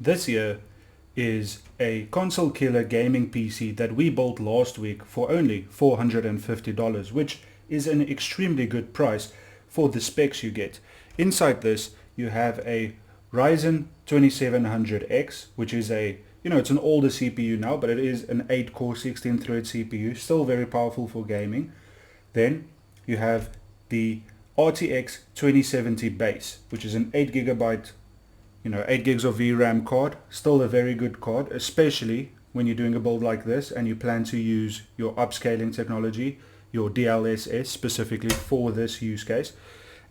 This here is a console killer gaming PC that we built last week for only $450, which is an extremely good price for the specs you get. Inside this you have a Ryzen 2700X, which is it's an older CPU now, but it is an 8-core 16-thread CPU, still very powerful for gaming. Then you have the RTX 2070 base, which is an 8 gigabyte 8 gigs of VRAM card, still a very good card, especially when you're doing a build like this and you plan to use your upscaling technology, your DLSS specifically for this use case.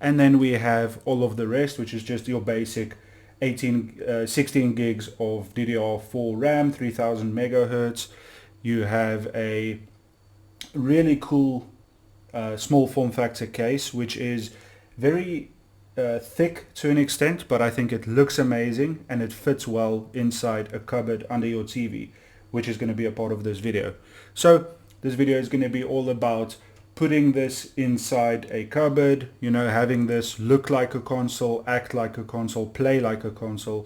And then we have all of the rest, which is just your basic 16 gigs of DDR4 RAM, 3000 megahertz. You have a really cool small form factor case, which is very thick to an extent, but I think it looks amazing and it fits well inside a cupboard under your TV, which is going to be a part of this video. So this video is going to be all about putting this inside a cupboard, having this look like a console, act like a console, play like a console.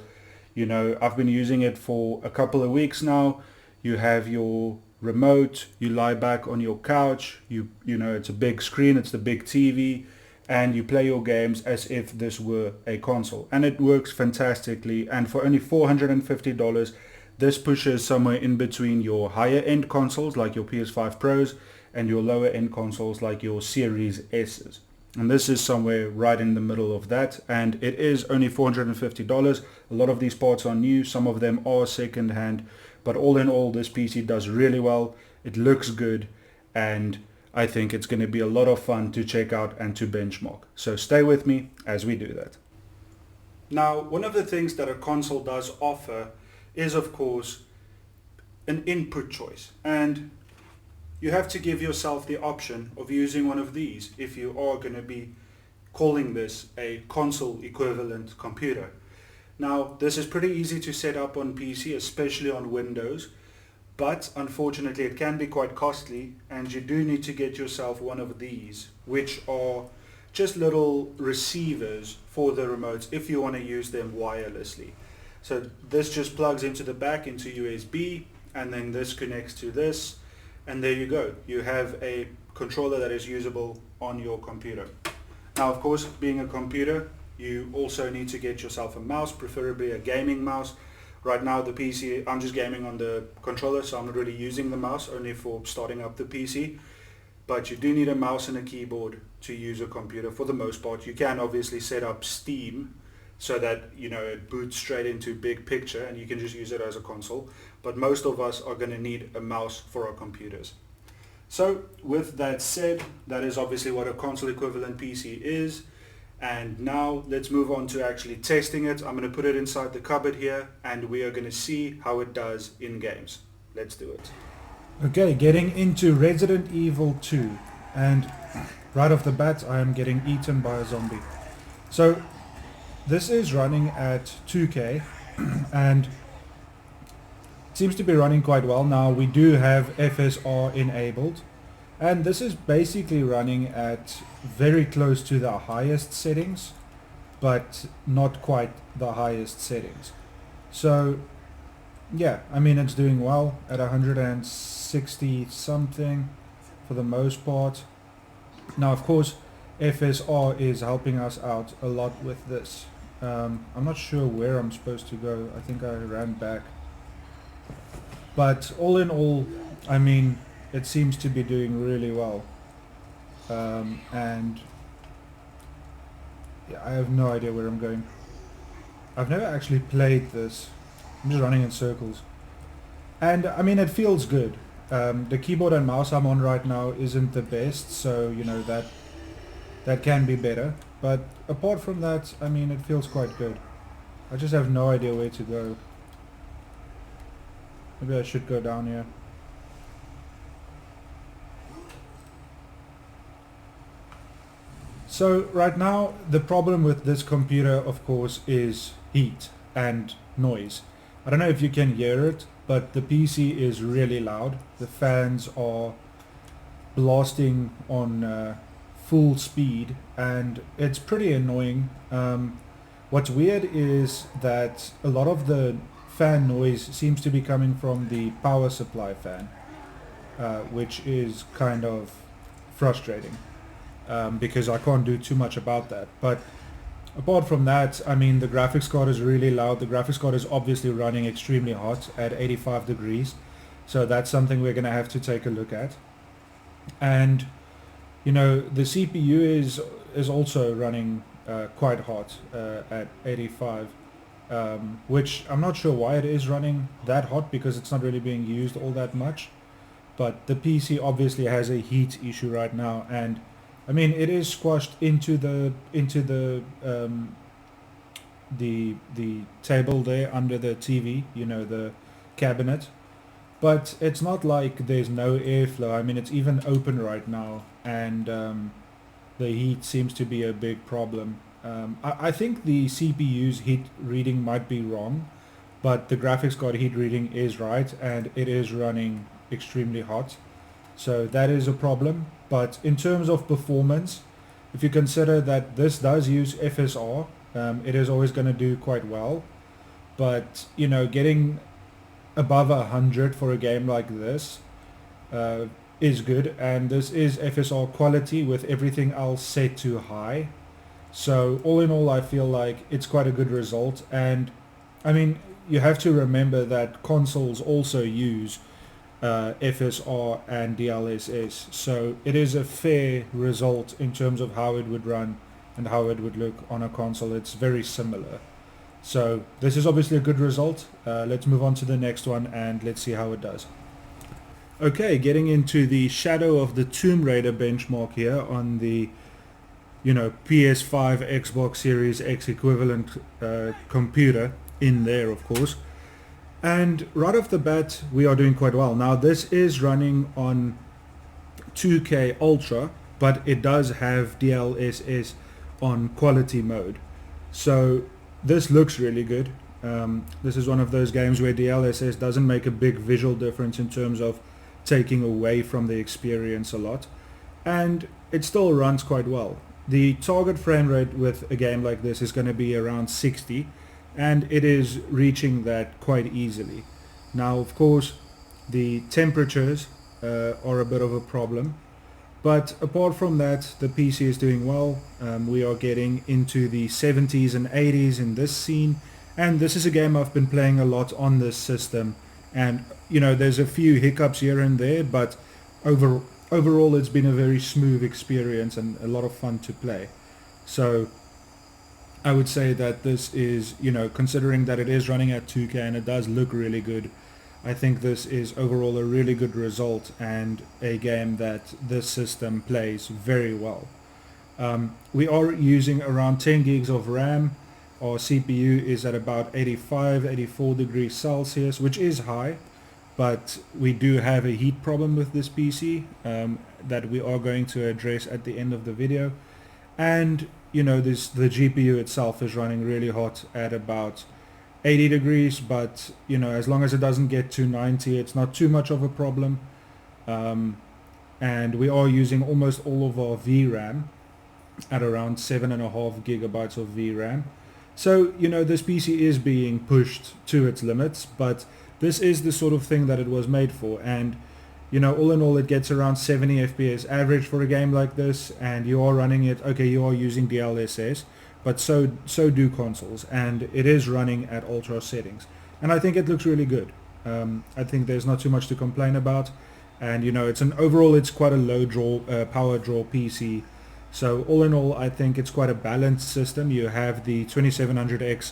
I've been using it for a couple of weeks now. You have your remote, you lie back on your couch, it's a big screen, it's the big TV, and you play your games as if this were a console, and it works fantastically. And for only $450, this pushes somewhere in between your higher end consoles like your PS5 Pros and your lower end consoles like your Series S's, and this is somewhere right in the middle of that, and it is only $450. A lot of these parts are new, some of them are second hand, but all in all this PC does really well. It looks good, and I think it's going to be a lot of fun to check out and to benchmark. So stay with me as we do that. Now, one of the things that a console does offer is, of course, an input choice. And you have to give yourself the option of using one of these if you are going to be calling this a console equivalent computer. Now, this is pretty easy to set up on PC, especially on Windows. But unfortunately it can be quite costly, and you do need to get yourself one of these, which are just little receivers for the remotes if you want to use them wirelessly. So this just plugs into the back into USB, and then this connects to this, and there you go. You have a controller that is usable on your computer. Now, of course, being a computer, you also need to get yourself a mouse, preferably a gaming mouse. Right now the PC, I'm just gaming on the controller, so I'm not really using the mouse, only for starting up the PC. But you do need a mouse and a keyboard to use a computer for the most part. You can obviously set up Steam so that it boots straight into big picture and you can just use it as a console. But most of us are going to need a mouse for our computers. So with that said, that is obviously what a console equivalent PC is. And now let's move on to actually testing it. I'm going to put it inside the cupboard here, and we are going to see how it does in games. Let's do it. Okay, getting into Resident Evil 2, and right off the bat I am getting eaten by a zombie. So this is running at 2K and it seems to be running quite well. Now we do have FSR enabled, and this is basically running at very close to the highest settings, but not quite the highest settings. So yeah, I mean, it's doing well at 160 something for the most part. Now of course FSR is helping us out a lot with this. I'm not sure where I'm supposed to go. I think I ran back. But all in all, I mean, it seems to be doing really well, and yeah, I have no idea where I'm going. I've never actually played this. I'm just running in circles, and I mean, it feels good. The keyboard and mouse I'm on right now isn't the best, so that can be better, but apart from that, I mean, it feels quite good. I just have no idea where to go. Maybe I should go down here. So right now the problem with this computer, of course, is heat and noise. I don't know if you can hear it, but the PC is really loud. The fans are blasting on full speed and it's pretty annoying. What's weird is that a lot of the fan noise seems to be coming from the power supply fan, which is kind of frustrating, because I can't do too much about that. But apart from that, I mean, the graphics card is really loud. The graphics card is obviously running extremely hot at 85 degrees. So that's something we're going to have to take a look at. And, you know, the CPU is also running quite hot at 85, which I'm not sure why it is running that hot, because it's not really being used all that much. But the PC obviously has a heat issue right now, and I mean, it is squashed into the table there under the TV, you know, the cabinet. But it's not like there's no airflow. I mean, it's even open right now, and the heat seems to be a big problem. I think the CPU's heat reading might be wrong, but the graphics card heat reading is right, and it is running extremely hot. So that is a problem. But in terms of performance, if you consider that this does use FSR, it is always going to do quite well. But, you know, getting above 100 for a game like this is good, and this is FSR quality with everything else set to high. So all in all, I feel like it's quite a good result. And I mean, you have to remember that consoles also use FSR and DLSS, so it is a fair result in terms of how it would run and how it would look on a console. It's very similar. So this is obviously a good result. Let's move on to the next one and let's see how it does. Okay, getting into the Shadow of the Tomb Raider benchmark here on the, you know, PS5, Xbox Series X equivalent computer in there, of course. And right off the bat, we are doing quite well. Now, this is running on 2K Ultra, but it does have DLSS on quality mode. So this looks really good. This is one of those games where DLSS doesn't make a big visual difference in terms of taking away from the experience a lot. And it still runs quite well. The target frame rate with a game like this is going to be around 60. And it is reaching that quite easily. Now, of course, the temperatures are a bit of a problem, but apart from that, the PC is doing well. We are getting into the 70s and 80s in this scene, and this is a game I've been playing a lot on this system, and you know, there's a few hiccups here and there, but overall it's been a very smooth experience and a lot of fun to play. So I would say that this is, you know, considering that it is running at 2K and it does look really good, I think this is overall a really good result and a game that this system plays very well. We are using around 10 gigs of RAM. Our CPU is at about 85, 84 degrees Celsius, which is high, but we do have a heat problem with this PC that we are going to address at the end of the video. And you know, the GPU itself is running really hot at about 80 degrees, but you know, as long as it doesn't get to 90, it's not too much of a problem. And we are using almost all of our VRAM at around 7.5 gigabytes of VRAM. So, you know, this PC is being pushed to its limits, but this is the sort of thing that it was made for. And you know, all in all, it gets around 70 FPS average for a game like this, and you are running it, okay, you are using DLSS, but so do consoles, and it is running at ultra settings. And I think it looks really good. I think there's not too much to complain about, and you know, it's quite a low power draw PC. So all in all, I think it's quite a balanced system. You have the 2700X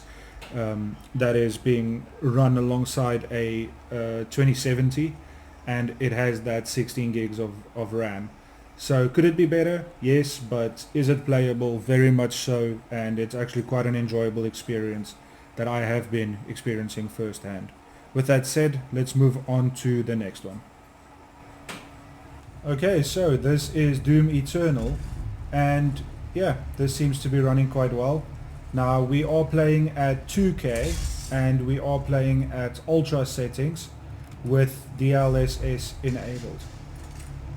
that is being run alongside a 2070, and it has that 16 gigs of RAM. So could it be better? Yes, but is it playable? Very much so, and it's actually quite an enjoyable experience that I have been experiencing firsthand. With that said, let's move on to the next one. Okay, so this is Doom Eternal, and yeah, this seems to be running quite well. Now we are playing at 2K and we are playing at ultra settings with DLSS enabled.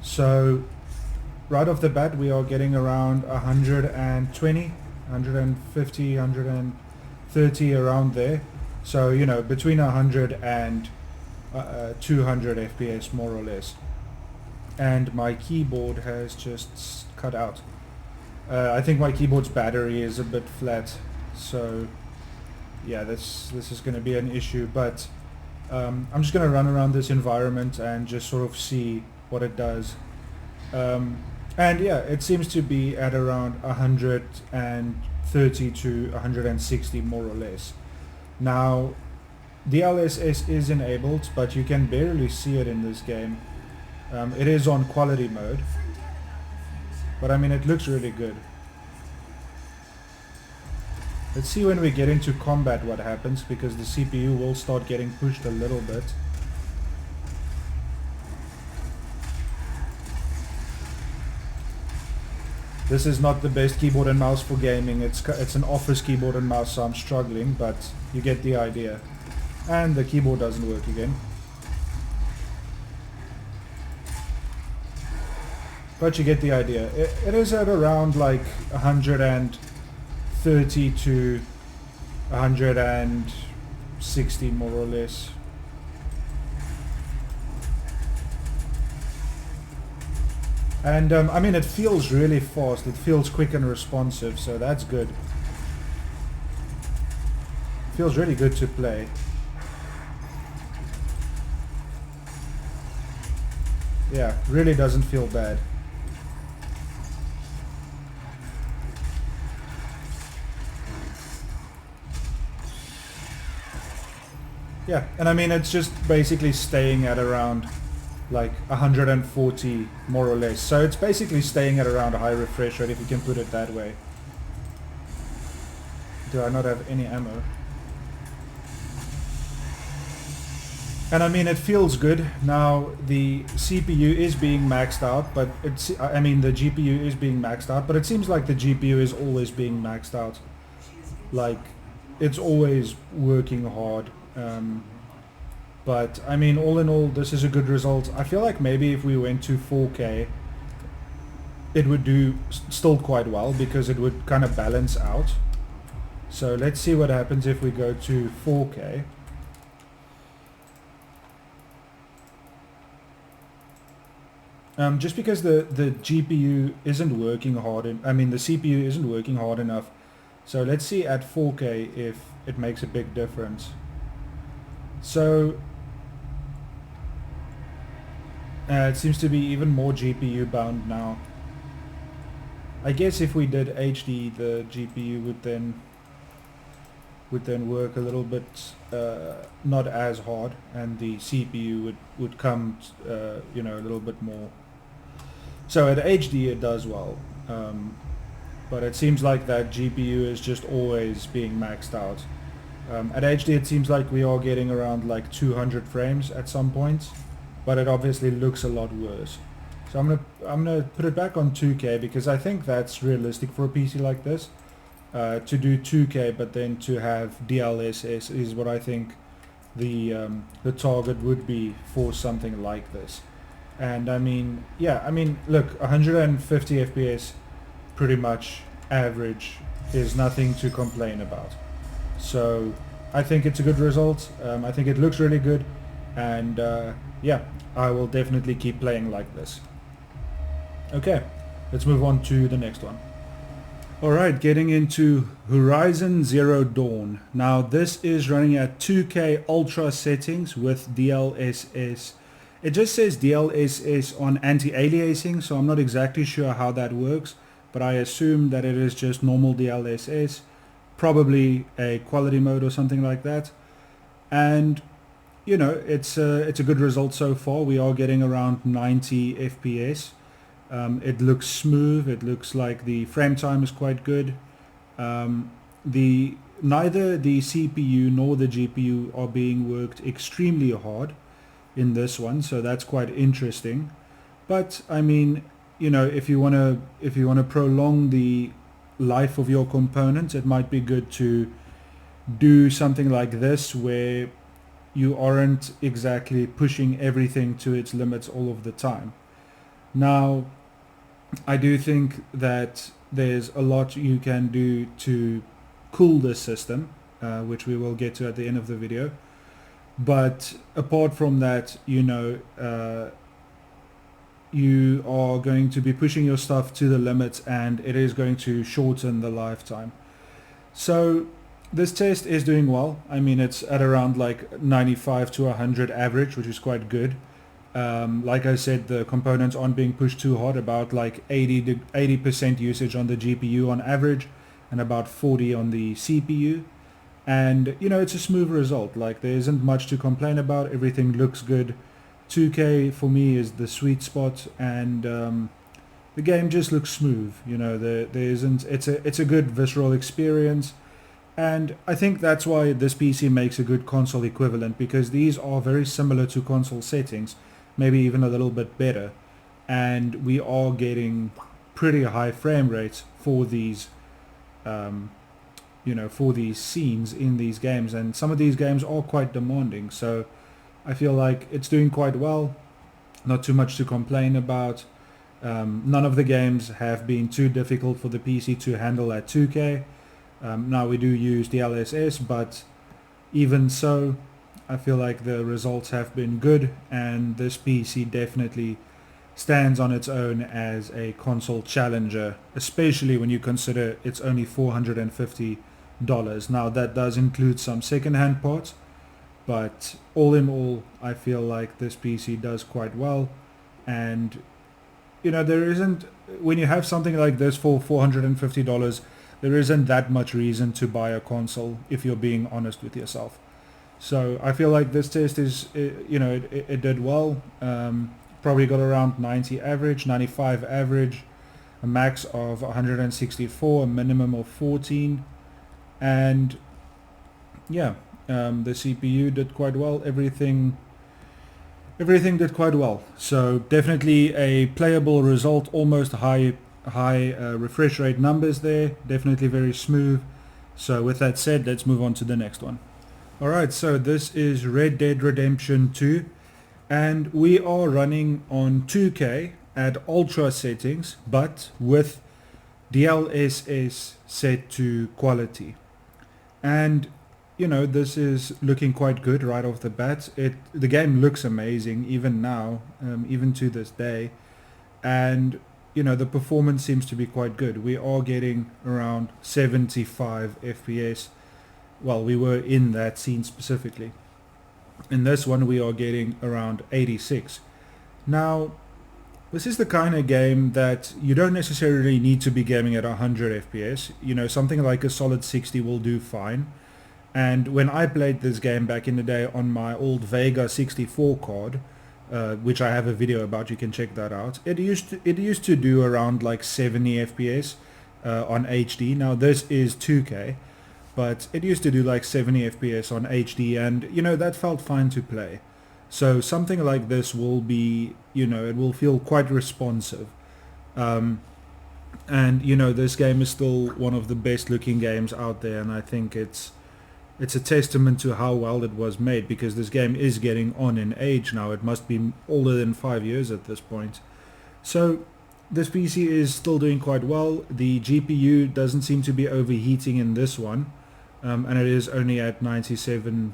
So right off the bat we are getting around 120, 150, 30 around there. So, you know, between 100 and 200 FPS more or less. And my keyboard has just cut out. I think my keyboard's battery is a bit flat, so yeah, this is going to be an issue, but I'm just going to run around this environment and just sort of see what it does. And yeah, it seems to be at around 130 to 160 more or less. Now, DLSS is enabled, but you can barely see it in this game. It is on quality mode, but I mean, it looks really good. Let's see when we get into combat what happens, because the CPU will start getting pushed a little bit. This is not the best keyboard and mouse for gaming. It's an office keyboard and mouse, so I'm struggling, but you get the idea. And the keyboard doesn't work again. But you get the idea. It is at around like 130 to 160 more or less. And I mean, it feels really fast. It feels quick and responsive, so that's good. It feels really good to play. Yeah, really doesn't feel bad. Yeah, and I mean, it's just basically staying at around like 140 more or less. So it's basically staying at around a high refresh rate, if you can put it that way. Do I not have any ammo? And I mean, it feels good. Now the CPU is being maxed out, but I mean the GPU is being maxed out, but it seems like the GPU is always being maxed out. Like, it's always working hard. But I mean, all in all, this is a good result. I feel like maybe if we went to 4K, it would do still quite well, because it would kind of balance out. So let's see what happens if we go to 4K. Just because the GPU isn't working hard, the CPU isn't working hard enough. So let's see at 4K if it makes a big difference. So it seems to be even more GPU bound now. I guess if we did HD, the GPU would then work a little bit not as hard, and the CPU would come you know, a little bit more. So at HD it does well, but it seems like that GPU is just always being maxed out. At HD it seems like we are getting around like 200 frames at some points, but it obviously looks a lot worse. So I'm gonna put it back on 2K, because I think that's realistic for a PC like this. To do 2K, but then to have DLSS is what I think the target would be for something like this. And I mean, yeah, I mean, look, 150 FPS, pretty much average, is nothing to complain about. So I think it's a good result. I think it looks really good, and yeah, I will definitely keep playing like this. Okay, let's move on to the next one. Alright, getting into Horizon Zero Dawn. Now this is running at 2K Ultra settings with DLSS. It just says DLSS on anti-aliasing, so I'm not exactly sure how that works, but I assume that it is just normal DLSS, probably a quality mode or something like that. And you know, it's a good result so far. We are getting around 90 FPS. It looks smooth. It looks like the frame time is quite good. Neither the CPU nor the GPU are being worked extremely hard in this one, so that's quite interesting. But I mean, you know, if you wanna prolong the life of your components, it might be good to do something like this, where you aren't exactly pushing everything to its limits all of the time. Now, I do think that there's a lot you can do to cool the system. which we will get to at the end of the video. But apart from that, you are going to be pushing your stuff to the limits, and it is going to shorten the lifetime. So this test is doing well. I mean, it's at around like 95 to 100 average, which is quite good. Like I said, the components aren't being pushed too hard, about like 80% usage on the GPU on average and about 40 on the CPU. And it's a smooth result. Like, there isn't much to complain about. Everything looks good. 2K for me is the sweet spot, and the game just looks smooth. It's a good visceral experience, and I think that's why this PC makes a good console equivalent, because these are very similar to console settings, maybe even a little bit better, and we are getting pretty high frame rates for these for these scenes in these games, and some of these games are quite demanding. So I feel like it's doing quite well. Not too much to complain about. None of the games have been too difficult for the PC to handle at 2K. Now we do use the DLSS, but even so, I feel like the results have been good, and this PC definitely stands on its own as a console challenger, especially when you consider it's only $450. Now that does include some second-hand parts, but all in all, I feel like this PC does quite well. And there isn't, when you have something like this for $450, there isn't that much reason to buy a console, if you're being honest with yourself. So I feel like this test is, it did well. Probably got around 90 average, 95 average, a max of 164, a minimum of 14, and yeah. The CPU did quite well. Everything did quite well. So definitely a playable result. Almost high refresh rate numbers there. Definitely very smooth. So with that said, let's move on to the next one. Alright, so this is Red Dead Redemption 2, and we are running on 2K at ultra settings, but with DLSS set to quality. And this is looking quite good right off the bat. The game looks amazing even now, even to this day, and the performance seems to be quite good. We are getting around 75 FPS. Well, we were in that scene specifically. In this one we are getting around 86. Now, this is the kind of game that you don't necessarily need to be gaming at 100 FPS. Something like a solid 60 will do fine. And when I played this game back in the day on my old Vega 64 card, which I have a video about, you can check that out, it used to do around like 70 FPS on HD. Now this is 2K, but it used to do like 70 FPS on HD, and that felt fine to play. So something like this will be, it will feel quite responsive. And this game is still one of the best looking games out there, and I think it's a testament to how well it was made, because this game is getting on in age now. It must be older than 5 years at this point. So this PC is still doing quite well. The GPU doesn't seem to be overheating in this one, and it is only at 97%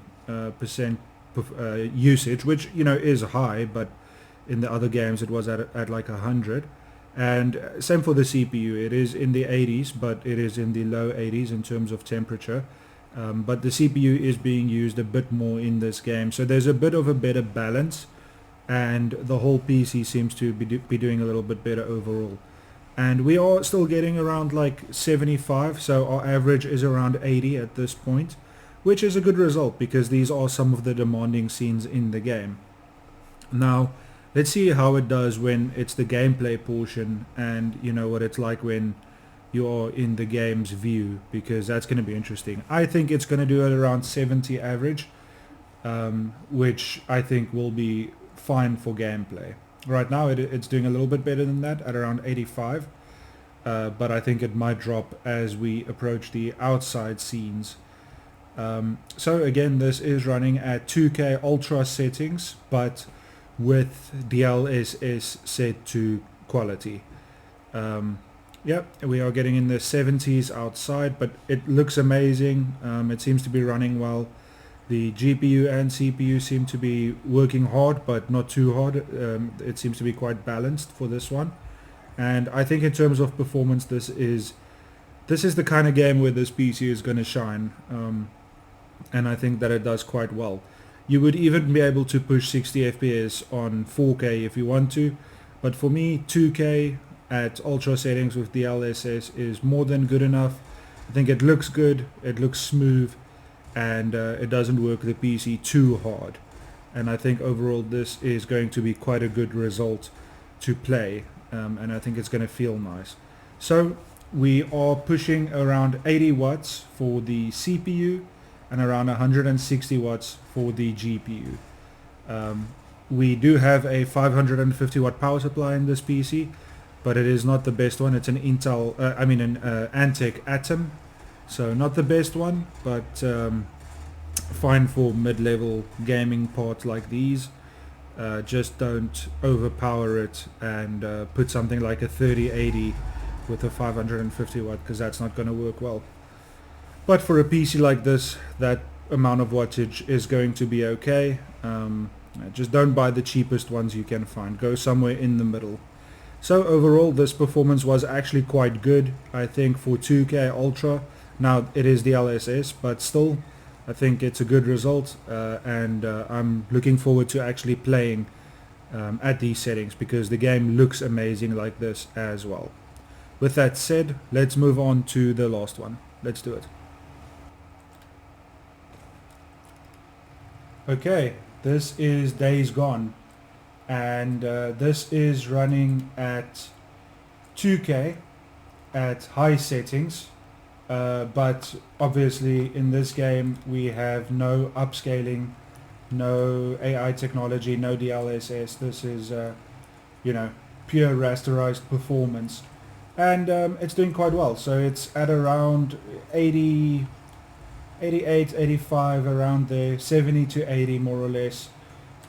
usage, which is high, but in the other games it was at like 100. And same for the CPU. It is in the 80s, but it is in the low 80s in terms of temperature. But the CPU is being used a bit more in this game, so there's a bit of a better balance, and the whole PC seems to be doing a little bit better overall. And we are still getting around like 75, so our average is around 80 at this point, which is a good result, because these are some of the demanding scenes in the game. Now let's see how it does when it's the gameplay portion, and what it's like when you're in the game's view, because that's going to be interesting. I think it's going to do it around 70 average, which I think will be fine for gameplay. Right now it's doing a little bit better than that at around 85, but I think it might drop as we approach the outside scenes. So again, this is running at 2K ultra settings, but with DLSS set to quality. Yep, we are getting in the 70s outside, but it looks amazing. It seems to be running well. The GPU and CPU seem to be working hard, but not too hard. It seems to be quite balanced for this one. And I think in terms of performance, this is the kind of game where this PC is going to shine. And I think that it does quite well. You would even be able to push 60 FPS on 4K if you want to, but for me 2K at ultra settings with DLSS is more than good enough. I think it looks good, it looks smooth, and it doesn't work the PC too hard. And I think overall this is going to be quite a good result to play, and I think it's going to feel nice. So we are pushing around 80 watts for the CPU and around 160 watts for the GPU. We do have a 550 watt power supply in this PC, but it is not the best one. It's an Intel, an Antec Atom, so not the best one, but fine for mid-level gaming parts like these. Just don't overpower it and put something like a 3080 with a 550 watt, because that's not going to work well. But for a PC like this, that amount of wattage is going to be okay. Just don't buy the cheapest ones you can find. Go somewhere in the middle. So overall, this performance was actually quite good, I think, for 2K Ultra. Now, it is the DLSS, but still, I think it's a good result. And I'm looking forward to actually playing at these settings, because the game looks amazing like this as well. With that said, let's move on to the last one. Let's do it. Okay, this is Days Gone, and this is running at 2K at high settings, but obviously in this game we have no upscaling, no AI technology, no DLSS. This is pure rasterized performance, and it's doing quite well. So it's at around 80, 88, 85, around there, 70 to 80 more or less,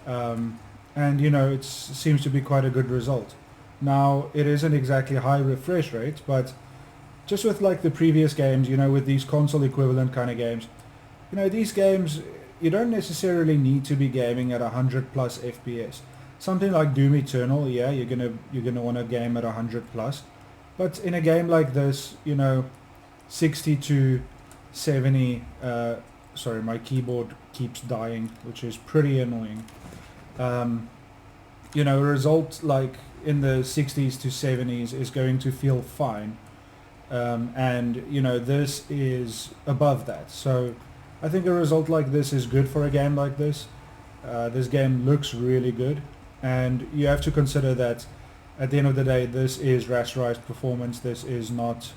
and it seems to be quite a good result. Now, it isn't exactly high refresh rate, but just with like the previous games, with these console equivalent kind of games, these games, you don't necessarily need to be gaming at 100 plus FPS. Something like Doom Eternal, yeah, you're gonna want to game at 100 plus, but in a game like this, 60 to 70, sorry, my keyboard keeps dying, which is pretty annoying. A result like in the 60s to 70s is going to feel fine, and this is above that. So I think a result like this is good for a game like this. This game looks really good, and you have to consider that at the end of the day, this is rasterized performance. This is not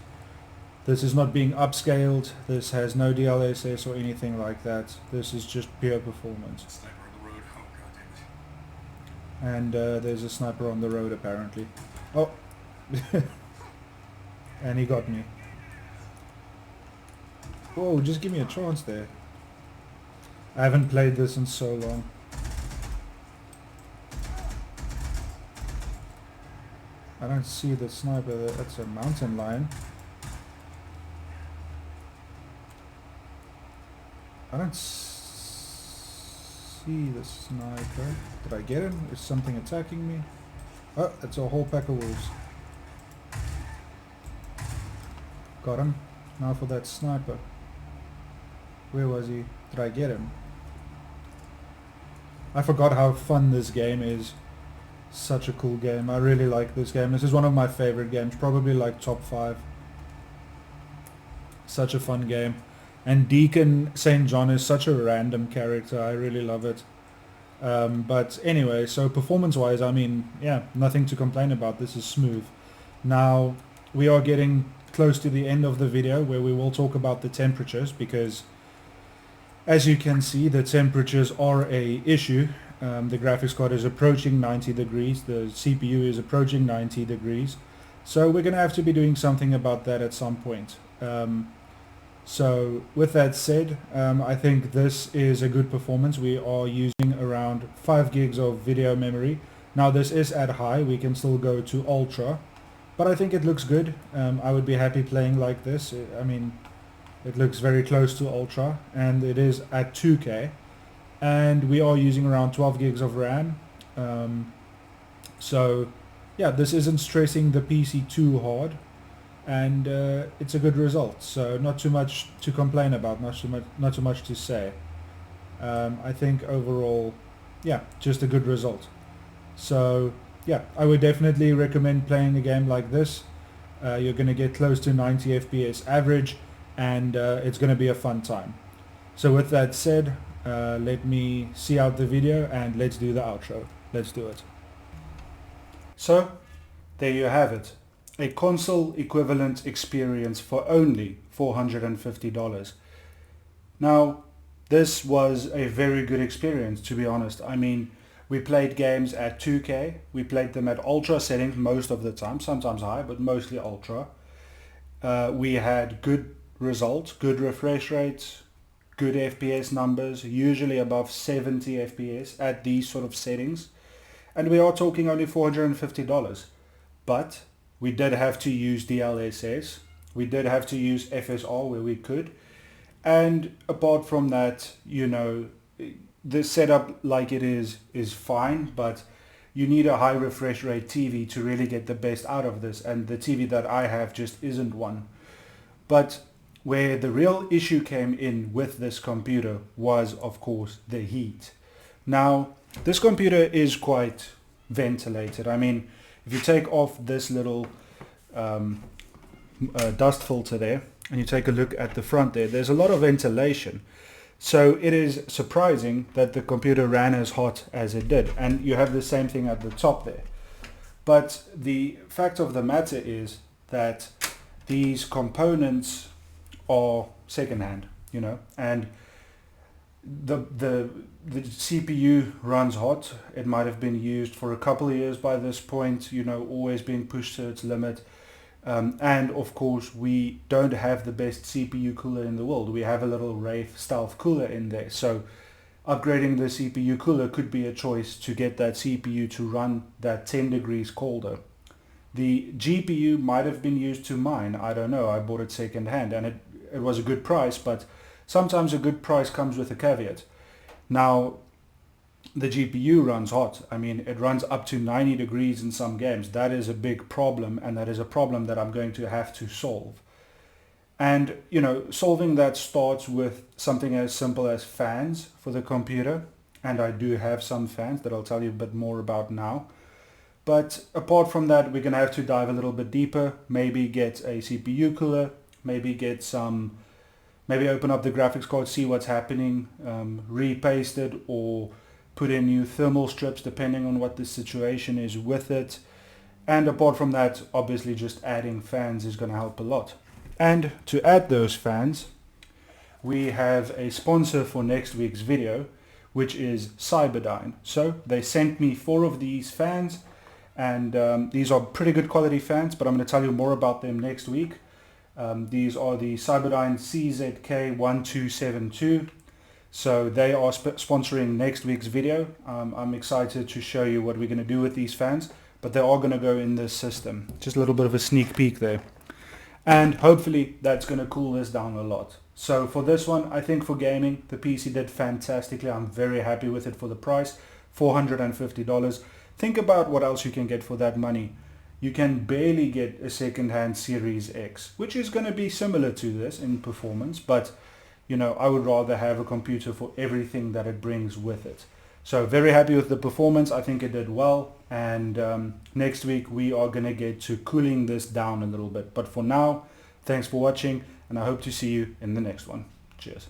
being upscaled. This has no DLSS or anything like that. This is just pure performance. Sniper on the road. Oh, God damn it. And there's a sniper on the road apparently. Oh, and he got me. Whoa, just give me a chance there. I haven't played this in so long. I don't see the sniper there. That's a mountain lion. I don't see the sniper. Did I get him? Is something attacking me? Oh, it's a whole pack of wolves. Got him. Now for that sniper. Where was he? Did I get him? I forgot how fun this game is. Such a cool game. I really like this game. This is one of my favorite games. Probably like top 5. Such a fun game. And Deacon St. John is such a random character. I really love it. But anyway, so performance-wise, I mean, yeah, nothing to complain about. This is smooth. Now, we are getting close to the end of the video where we will talk about the temperatures, because as you can see, the temperatures are a issue. The graphics card is approaching 90 degrees. The CPU is approaching 90 degrees. So we're going to have to be doing something about that at some point. So with that said, I think this is a good performance. We are using around 5 gigs of video memory. Now this is at high. We can still go to ultra. But I think it looks good. I would be happy playing like this. I mean, it looks very close to Ultra, and it is at 2K. And we are using around 12 gigs of RAM. So yeah, this isn't stressing the PC too hard, and it's a good result. So not too much to complain about, not too much to say. I think overall, yeah, just a good result. So yeah, I would definitely recommend playing a game like this. You're going to get close to 90 FPS average, and it's going to be a fun time. So with that said, let me see out the video and let's do the outro. Let's do it. So there you have it. A console equivalent experience for only $450. Now, this was a very good experience, to be honest. I mean, we played games at 2K. We played them at ultra settings most of the time, sometimes high, but mostly ultra. We had good results, good refresh rates, good FPS numbers, usually above 70 FPS at these sort of settings. And we are talking only $450. But we did have to use DLSS. We did have to use FSR where we could. And apart from that, you know, the setup like it is fine, but you need a high refresh rate TV to really get the best out of this, and the TV that I have just isn't one. But where the real issue came in with this computer was, of course, the heat. Now, this computer is quite ventilated. I mean, if you take off this little dust filter there, and you take a look at the front there, there's a lot of ventilation. So it is surprising that the computer ran as hot as it did. And you have the same thing at the top there. But the fact of the matter is that these components are secondhand, you know, and the CPU runs hot. It might have been used for a couple of years by this point, you know, always being pushed to its limit. And of course, we don't have the best CPU cooler in the world. We have a little Wraith Stealth cooler in there. So upgrading the CPU cooler could be a choice to get that CPU to run that 10 degrees colder. The GPU might have been used to mine. I don't know. I bought it second hand, and it was a good price, but sometimes a good price comes with a caveat. Now, the GPU runs hot. I mean, it runs up to 90 degrees in some games. That is a big problem, and that is a problem that I'm going to have to solve. And, you know, solving that starts with something as simple as fans for the computer. And I do have some fans that I'll tell you a bit more about now. But apart from that, we're going to have to dive a little bit deeper, maybe get a CPU cooler, maybe open up the graphics card, see what's happening, repaste it, or put in new thermal strips depending on what the situation is with it. And apart from that, obviously just adding fans is going to help a lot. And to add those fans, we have a sponsor for next week's video, which is Cyberdyne. So they sent me 4 of these fans, and these are pretty good quality fans, but I'm going to tell you more about them next week. These are the Cyberdyne CZK1272. So they are sponsoring next week's video. I'm excited to show you what we're going to do with these fans, but they are going to go in this system. Just a little bit of a sneak peek there. And hopefully that's going to cool this down a lot. So for this one, I think for gaming, the PC did fantastically. I'm very happy with it for the price, $450. Think about what else you can get for that money. You can barely get a second-hand Series X, which is going to be similar to this in performance, but you know, I would rather have a computer for everything that it brings with it. So very happy with the performance. I think it did well. And next week we are going to get to cooling this down a little bit. But for now, thanks for watching, and I hope to see you in the next one. Cheers.